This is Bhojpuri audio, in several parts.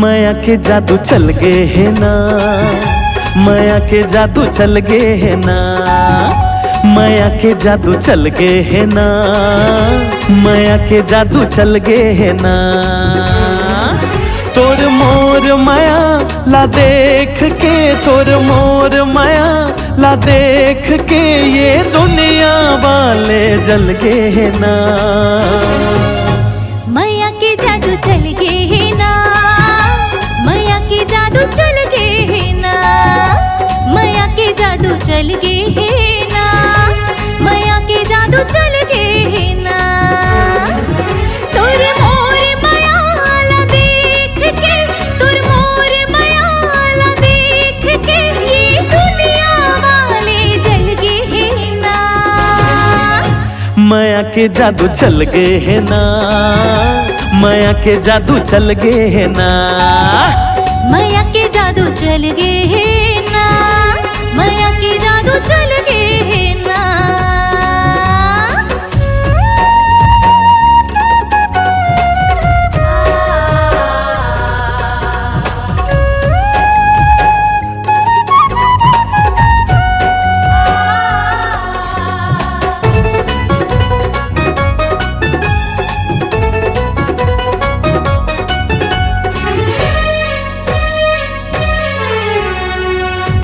माया के जादू चल गए है ना, माया के जादू चल गए है ना, माया के जादू चल गए है ना, माया के जादू चल गए है ना। तोर मोर माया ला देख के, तोर मोर माया ला देख के ये दुनिया वाले जल गए है ना। माया के जादू चल गए है ना, माया के जादू चल गए है ना, माया के जादू चल गए है ना, माया के जादू चल गए है ना। तोर मोर माया ला देख के, तोर मोर माया ला देख के ये दुनिया वाले जल गए है ना। माया के जादू चल गए है ना, माया के जादू चल गए है ना, माया के जादू चल गए है ना, माया के जादू चल गए है ना।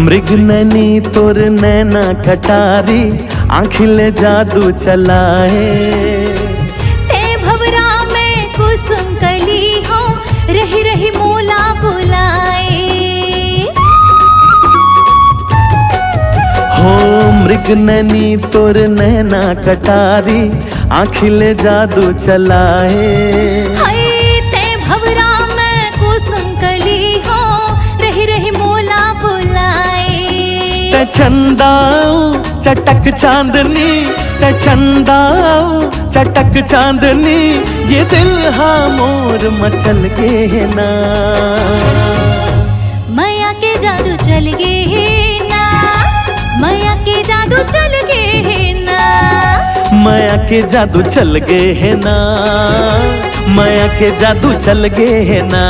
मृग नैनी तोर नैना कटारी आँखिले जादू चलाए। ते भवरा में कुसुम कली हो रही रही मोला बुलाए। हो मृग नैनी तोर नैना कटारी आँखिले जादू चलाए। हाय ते भवरा में कुसुम कली हो रही रही मोला बुलाए। ते चंदाओ चटक चांदनी, ते चंदाओ चटक चांदनी ये दिल हा मोर मचल के है ना। माया के जादू चल गए है ना, माया के जादू चल गए है ना, माया के जादू चल गए है ना, माया के जादू चल गए है ना।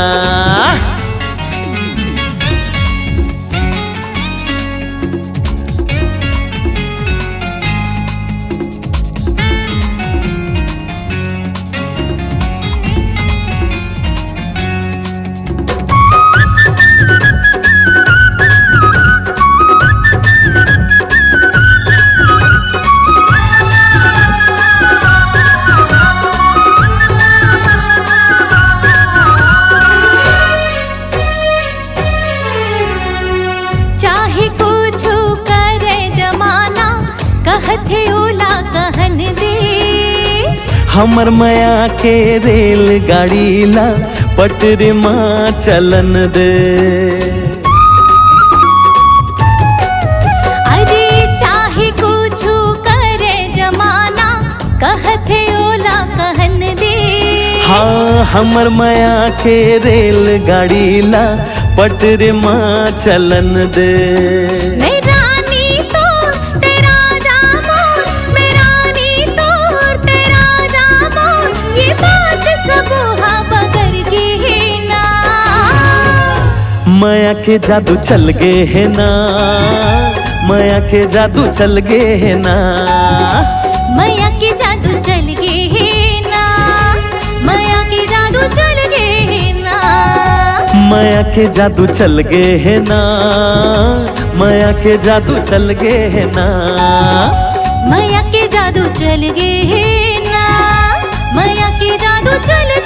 कहथे ओला कहन दे, हमर माया के रेलगाड़ी ला पटरी माँ चलन दे। अरे चाहे कुछ करे जमाना कहथे ओला कहन दे। हाँ हमर माया के रेलगाड़ी ला पटरी माँ चलन दे। माया के जादू चल गए है ना, माया के जादू चल गए है ना, माया के जादू चल गए है ना, माया के जादू चल गए है ना, माया के जादू चल गए है ना, माया के जादू चल गए है ना, माया के जादू चल गए है ना, माया के जादू चल